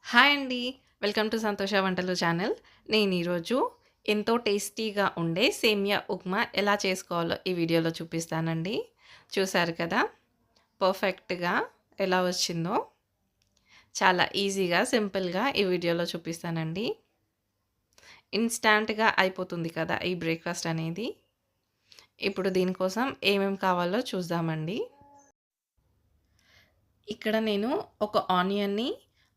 Hi అండి. Welcome to సంతోష వంటలు ఛానల్. నేను ఈరోజు ఎంతో టేస్టీగా ఉండే సేమియా ఉప్మా ఎలా చేసుకోవాలో ఈ వీడియోలో చూపిస్తానండి. చూసారు కదా! పర్ఫెక్ట్‌గా ఎలా వచ్చిందో. చాలా ఈజీగా, సింపుల్‌గా ఈ వీడియోలో చూపిస్తానండి. ఇన్‌స్టాంట్‌గా అయిపోతుంది కదా ఈ బ్రేక్‌ఫాస్ట్ అనేది. ఇప్పుడు దీనికోసం ఏమేమి కావాలో చూద్దామండి. ఇక్కడ నేను ఒక ఆనియన్‌ని,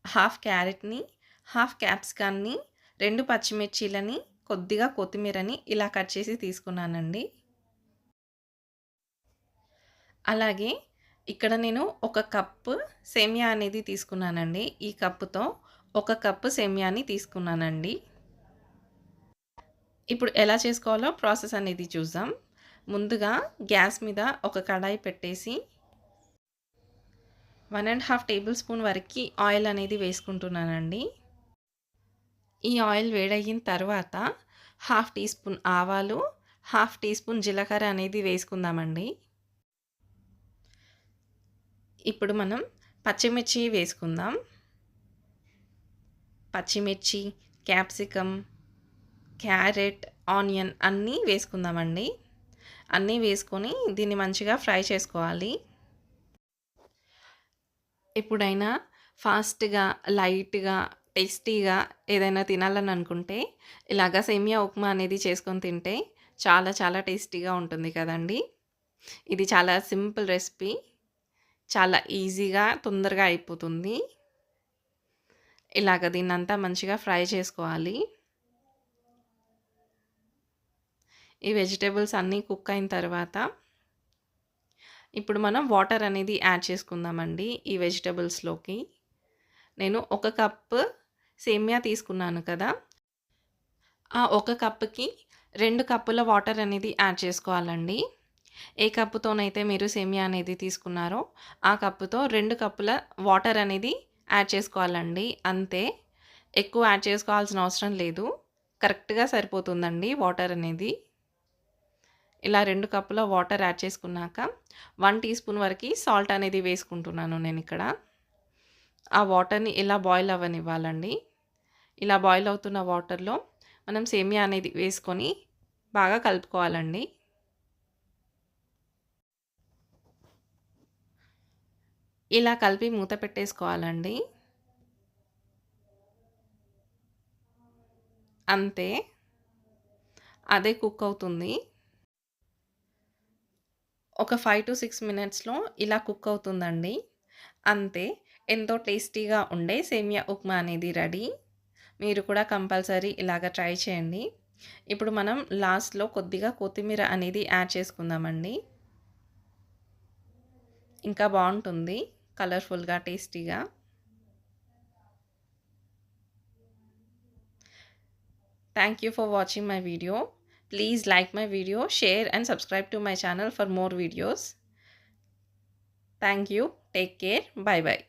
హాఫ్ క్యారెట్‌ని, హాఫ్ క్యాప్సికమ్‌ని, 2 పచ్చిమిర్చీలని, కొద్దిగా కొత్తిమీరని ఇలా కట్ చేసి తీసుకున్నానండి. అలాగే ఇక్కడ నేను ఒక కప్పు సేమియా అనేది తీసుకున్నానండి. ఈ కప్పుతో ఒక కప్పు సేమియాని తీసుకున్నానండి. ఇప్పుడు ఎలా చేసుకోవాలో ప్రాసెస్ అనేది చూద్దాం. ముందుగా గ్యాస్ మీద ఒక కడాయి పెట్టేసి 1 ½ టేబుల్ స్పూన్ వరకి ఆయిల్ అనేది వేసుకుంటున్నానండి. ఈ ఆయిల్ వేడయిన తర్వాత హాఫ్ టీ స్పూన్ ఆవాలు, హాఫ్ టీ స్పూన్ జీలకర్ర అనేది వేసుకుందామండి. ఇప్పుడు మనం పచ్చిమిర్చి వేసుకుందాం. పచ్చిమిర్చి, క్యాప్సికమ్, క్యారెట్, ఆనియన్ అన్నీ వేసుకుందామండి. అన్నీ వేసుకొని దీన్ని మంచిగా ఫ్రై చేసుకోవాలి. ఎప్పుడైనా ఫాస్ట్‌గా, లైట్‌గా, టేస్టీగా ఏదైనా తినాలని అనుకుంటే ఇలాగ సేమియా ఉప్మా అనేది చేసుకొని తింటే చాలా చాలా టేస్టీగా ఉంటుంది కదండీ! ఇది చాలా సింపుల్ రెసిపీ. చాలా ఈజీగా, తొందరగా అయిపోతుంది. ఇలాగ దీన్నంతా మంచిగా ఫ్రై చేసుకోవాలి. ఈ వెజిటబుల్స్ అన్నీ కుక్ అయిన తర్వాత ఇప్పుడు మనం వాటర్ అనేది యాడ్ చేసుకుందామండి ఈ వెజిటబుల్స్‌లోకి. నేను ఒక కప్పు సేమియా తీసుకున్నాను కదా! ఆ ఒక కప్పుకి 2 కప్పుల వాటర్ అనేది యాడ్ చేసుకోవాలండి. ఏ కప్పుతోనైతే మీరు సేమియా అనేది తీసుకున్నారో ఆ కప్పుతో 2 కప్పుల వాటర్ అనేది యాడ్ చేసుకోవాలండి. అంతే. ఎక్కువ యాడ్ చేసుకోవాల్సిన అవసరం లేదు. కరెక్ట్‌గా సరిపోతుందండి వాటర్ అనేది. ఇలా 2 కప్పుల వాటర్ యాడ్ చేసుకున్నాక 1 టీ స్పూన్ వరకి సాల్ట్ అనేది వేసుకుంటున్నాను నేనిక్కడ. ఆ వాటర్‌ని ఇలా బాయిల్ అవ్వనివ్వాలండి. ఇలా బాయిల్ అవుతున్న వాటర్‌లో మనం సేమియా అనేది వేసుకొని బాగా కలుపుకోవాలండి. ఇలా కలిపి మూత పెట్టేసుకోవాలండి. అంతే. అదే కుక్ అవుతుంది. ఒక 5-6 మినిట్స్‌లో ఇలా కుక్ అవుతుందండి. అంతే. ఎంతో టేస్టీగా ఉండే సేమియా ఉప్మా అనేది రెడీ. మీరు కూడా కంపల్సరీ ఇలాగ ట్రై చేయండి. ఇప్పుడు మనం లాస్ట్‌లో కొద్దిగా కొత్తిమీర అనేది యాడ్ చేసుకుందామండి. ఇంకా బావుంటుంది. కలర్‌ఫుల్‌గా, టేస్టీగా. Thank you for watching my video. Please like my video, share and subscribe to my channel for more videos. Thank you. Take care. Bye bye.